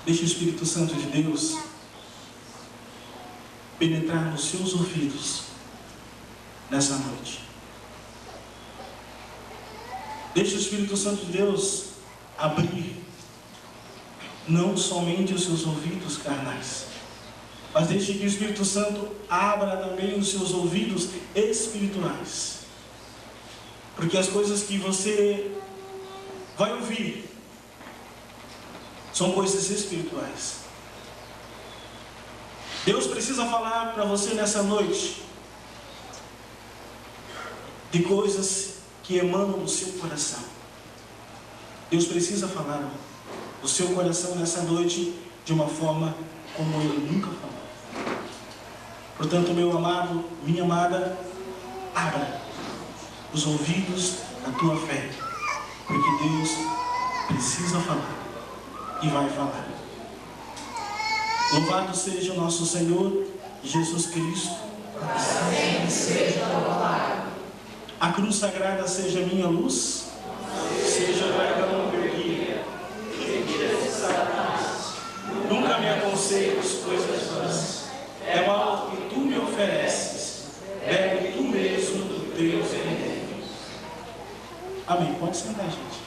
Deixe o Espírito Santo de Deus penetrar nos seus ouvidos nessa noite. Deixe o Espírito Santo de Deus abrir não somente os seus ouvidos carnais, mas deixe que o Espírito Santo abra também os seus ouvidos espirituais. Porque as coisas que você vai ouvir são coisas espirituais. Deus precisa falar para você nessa noite de coisas que emanam do seu coração. Deus precisa falar do seu coração nessa noite de uma forma como Ele nunca falou. Portanto, meu amado, minha amada, abra os ouvidos da tua fé, porque Deus precisa falar e vai falar. Louvado seja o nosso Senhor Jesus Cristo. Assim seja louvado. A cruz sagrada seja minha luz, seja o dragão meu guia. Mentiras de Satanás, nunca me aconselhos coisas vãs. É mal que tu me ofereces, bebe tu mesmo do teu veneno. Amém. Pode sentar, gente.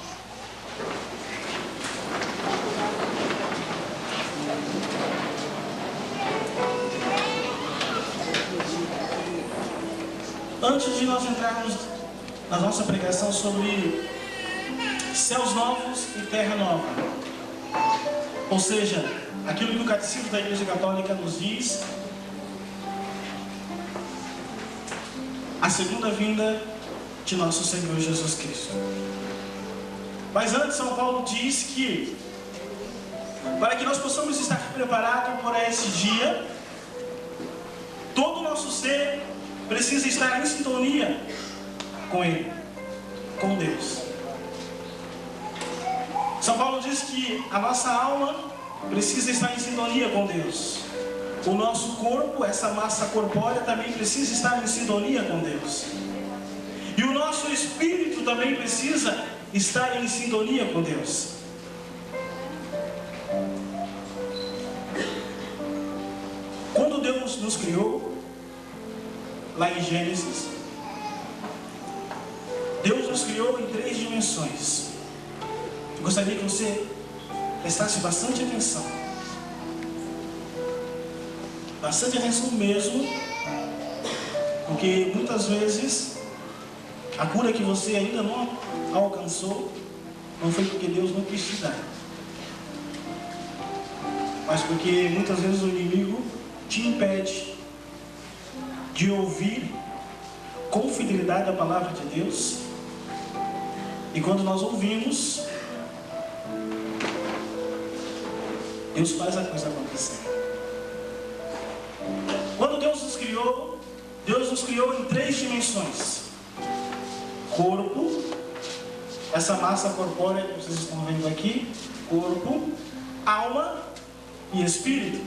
Antes de nós entrarmos na nossa pregação sobre céus novos e terra nova, ou seja, aquilo que o Catecismo da Igreja Católica nos diz, a segunda vinda de nosso Senhor Jesus Cristo. Mas antes, São Paulo diz que para que nós possamos estar preparados para esse dia, todo o nosso ser precisa estar em sintonia com Ele, com Deus. São Paulo diz que a nossa alma precisa estar em sintonia com Deus. O nosso corpo, essa massa corpórea, também precisa estar em sintonia com Deus. E o nosso espírito também precisa estar em sintonia com Deus. Quando Deus nos criou, lá em Gênesis, Deus nos criou em 3 dimensões. Eu gostaria que você prestasse bastante atenção. Bastante atenção mesmo, porque muitas vezes a cura que você ainda não alcançou não foi porque Deus não quis te dar, mas porque muitas vezes o inimigo te impede de ouvir com fidelidade a palavra de Deus. E quando nós ouvimos, Deus faz a coisa acontecer. Quando Deus nos criou em 3 dimensões: corpo, essa massa corpórea que vocês estão vendo aqui, corpo, alma e espírito.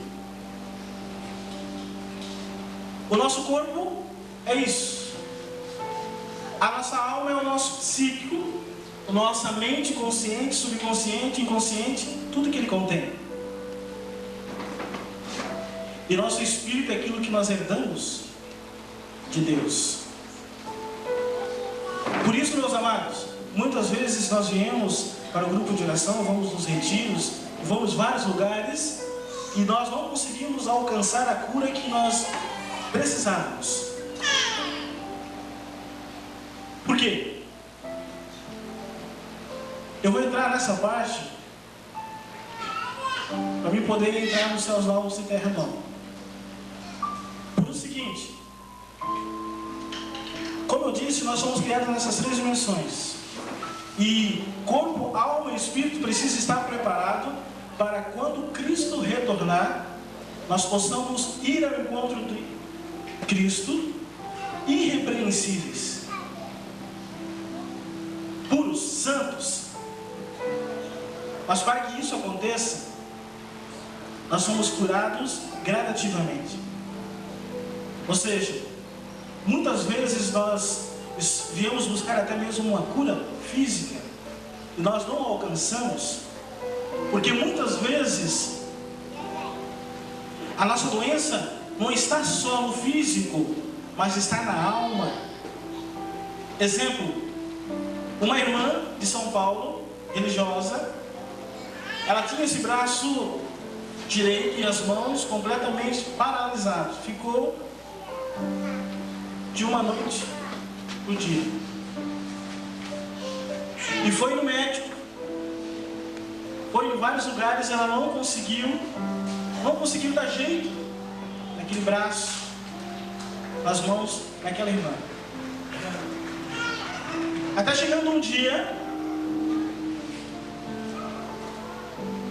O nosso corpo é isso. A nossa alma é o nosso psíquico, a nossa mente consciente, subconsciente, inconsciente, tudo que ele contém. E nosso espírito é aquilo que nós herdamos de Deus. Por isso, meus amados, muitas vezes nós viemos para o grupo de oração, vamos nos retiros, vamos a vários lugares, e nós não conseguimos alcançar a cura que nós precisávamos. Por quê? Eu vou entrar nessa parte para mim poder entrar nos céus novos e terra nova. Por o seguinte, como eu disse, nós somos criados nessas 3 dimensões. E corpo, alma e espírito precisa estar preparado para quando Cristo retornar, nós possamos ir ao encontro de Cristo, irrepreensíveis, puros, santos. Mas para que isso aconteça, nós somos curados gradativamente. Ou seja, muitas vezes nós viemos buscar até mesmo uma cura física e nós não alcançamos, porque muitas vezes a nossa doença não está só no físico, mas está na alma. Exemplo, uma irmã de São Paulo, religiosa, ela tinha esse braço direito e as mãos completamente paralisadas. Ficou de uma noite pro dia. E foi no médico, foi em vários lugares, ela não conseguiu dar jeito naquele braço, nas mãos daquela irmã. Até chegando um dia,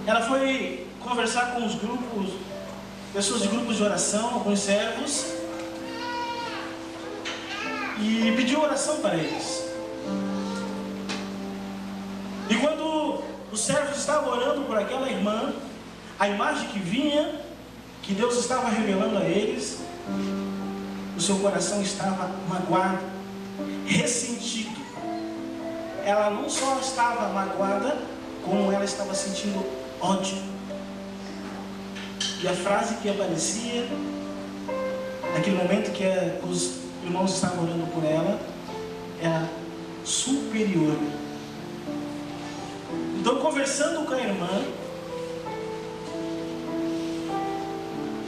ela foi conversar com os grupos, pessoas de grupos de oração, alguns servos, e pediu oração para eles. E quando os servos estavam orando por aquela irmã, a imagem que vinha, que Deus estava revelando a eles, o seu coração estava magoado, ressentido. Ela não só estava magoada, como ela estava sentindo ódio. E a frase que aparecia naquele momento que os irmãos estavam orando por ela era superior. Então, conversando com a irmã,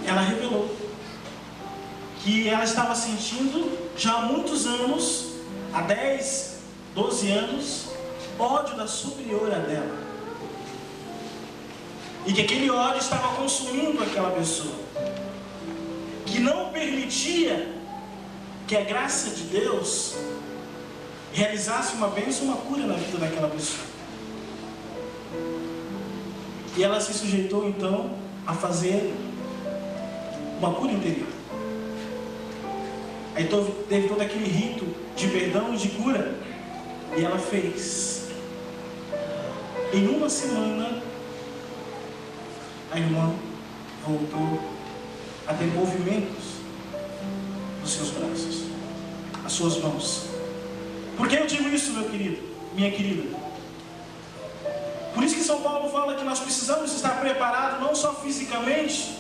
ela revelou que ela estava sentindo já há muitos anos, há 10, 12 anos, ódio da superiora dela. E que aquele ódio estava consumindo aquela pessoa, que não permitia que a graça de Deus realizasse uma bênção, uma cura na vida daquela pessoa. E ela se sujeitou então a fazer uma cura interior. Aí teve todo aquele rito de perdão e de cura, e ela fez. Em uma semana, a irmã voltou a ter movimentos nos seus braços, as suas mãos. Por que eu digo isso, meu querido, minha querida? Por isso que São Paulo fala que nós precisamos estar preparados, não só fisicamente,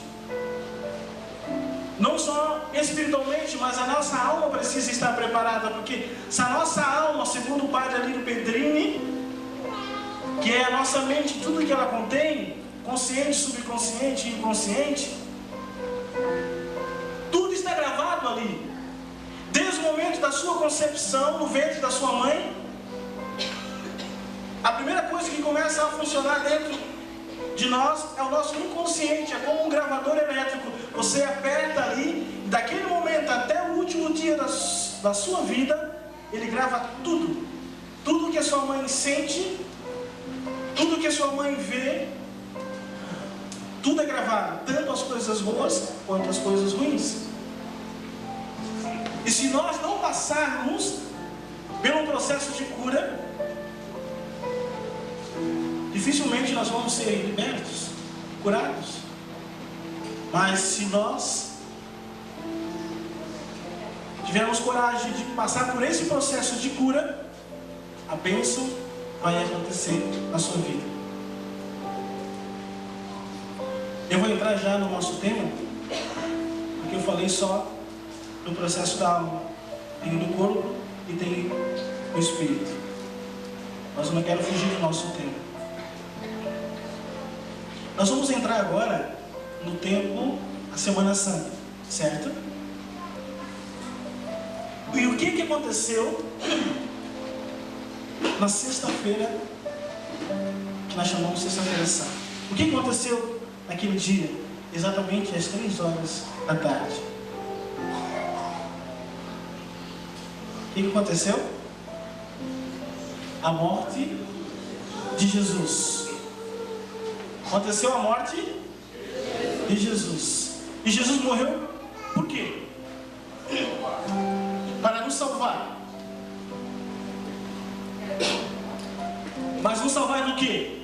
não só espiritualmente, mas a nossa alma precisa estar preparada, porque se a nossa alma, segundo o padre Alírio Pedrini, que é a nossa mente, tudo que ela contém, consciente, subconsciente e inconsciente, tudo está gravado ali, desde o momento da sua concepção no ventre da sua mãe. A primeira coisa que começa a funcionar dentro de nós é o nosso inconsciente, é como um gravador elétrico. Você aperta ali, e daquele momento até o último dia da sua vida, ele grava tudo. Tudo que a sua mãe sente, tudo que a sua mãe vê, tudo é gravado, tanto as coisas boas quanto as coisas ruins. E se nós não passarmos pelo processo de cura, dificilmente nós vamos ser libertos, curados. Mas se nós tivermos coragem de passar por esse processo de cura, a bênção vai acontecer na sua vida. Eu vou entrar já no nosso tema, porque eu falei só do processo da alma. Tem do corpo e tem do espírito. Mas eu não quero fugir do nosso tema. Nós vamos entrar agora no tempo, a Semana Santa, certo? E o que aconteceu na sexta-feira, que nós chamamos de Sexta-feira Santa? O que aconteceu naquele dia, exatamente às 3 horas da tarde? O que aconteceu? A morte de Jesus. Aconteceu a morte de Jesus. E Jesus morreu por quê? Para nos salvar. Mas nos salvar do quê?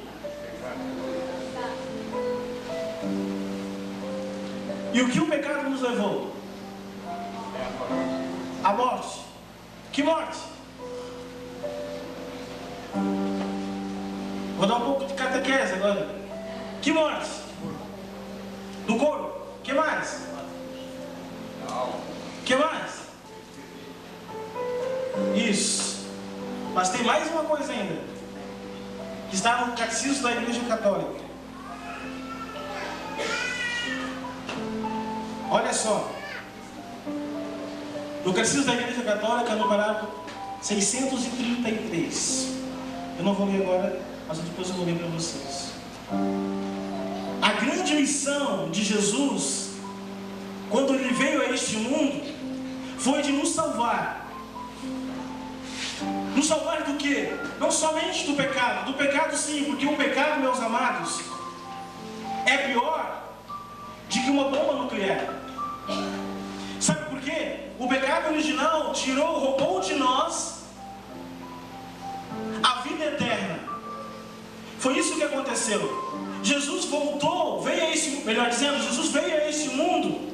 E o que o pecado nos levou? A morte. Que morte? Vou dar um pouco de catequese agora. Que morte? Do corpo. Que mais? Que mais? Isso. Mas tem mais uma coisa ainda, que está no Catecismo da Igreja Católica. Olha só. No Catecismo da Igreja Católica, no parágrafo 633. Eu não vou ler agora, mas depois eu vou ler para vocês. A grande missão de Jesus, quando Ele veio a este mundo, foi de nos salvar. Nos salvar do quê? Não somente do pecado. Do pecado sim, porque o pecado, meus amados, é pior do que uma bomba nuclear. Sabe por quê? O pecado original roubou de nós a vida eterna. Foi isso que aconteceu. Jesus voltou, Jesus veio a este mundo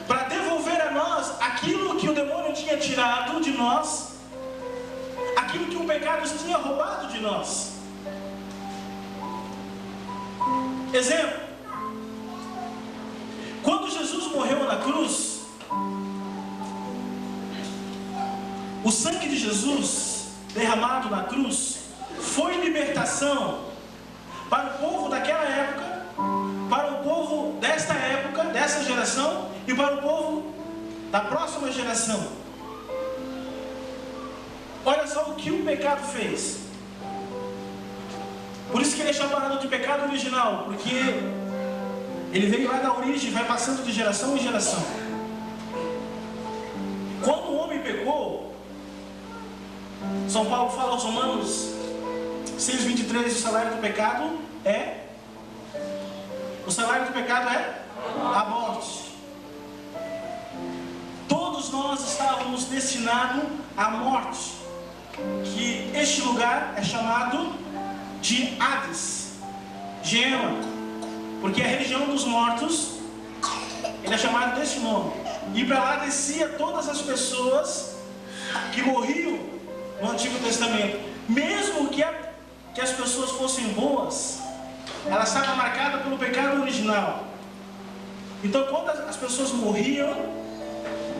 para devolver a nós aquilo que o demônio tinha tirado de nós, aquilo que o pecado tinha roubado de nós. Exemplo: quando Jesus morreu na cruz, o sangue de Jesus derramado na cruz foi libertação para o povo daquela época, para o povo desta época, dessa geração, e para o povo da próxima geração. Olha só o que o pecado fez. Por isso que ele é chamado de pecado original, porque ele veio lá da origem e vai passando de geração em geração. Quando o homem pecou, São Paulo fala aos Romanos 6,23, o salário do pecado é a morte. Todos nós estávamos destinados à morte, que este lugar é chamado de Hades, Gema, porque a religião dos mortos, ele é chamado desse nome. E para lá descia todas as pessoas que morriam no Antigo Testamento. Mesmo que as pessoas fossem boas, ela estava marcada pelo pecado original. Então, quando as pessoas morriam,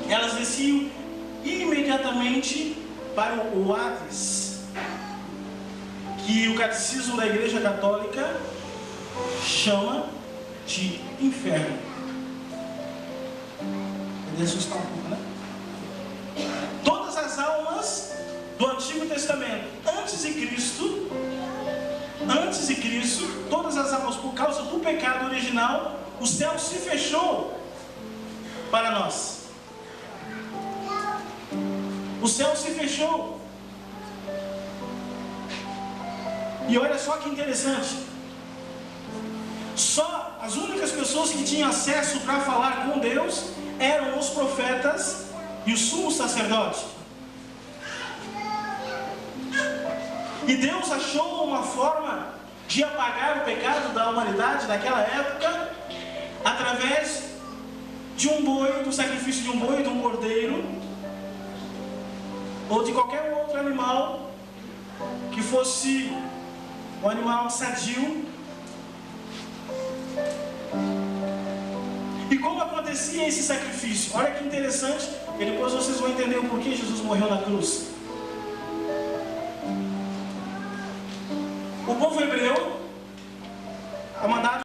elas desciam imediatamente para o Hades, que o Catecismo da Igreja Católica chama de inferno. Pode assustar um pouco, né? Todas as almas do Antigo Testamento, antes de Cristo, todas as almas, por causa do pecado original, o céu se fechou para nós. O céu se fechou. E olha só que interessante. Só as únicas pessoas que tinham acesso para falar com Deus eram os profetas e o sumo sacerdote. E Deus achou uma forma de apagar o pecado da humanidade naquela época através de um boi, do sacrifício de um boi, de um cordeiro, ou de qualquer outro animal que fosse um animal sadio. E como acontecia esse sacrifício? Olha que interessante, e depois vocês vão entender o porquê Jesus morreu na cruz. O povo hebreu, a mandado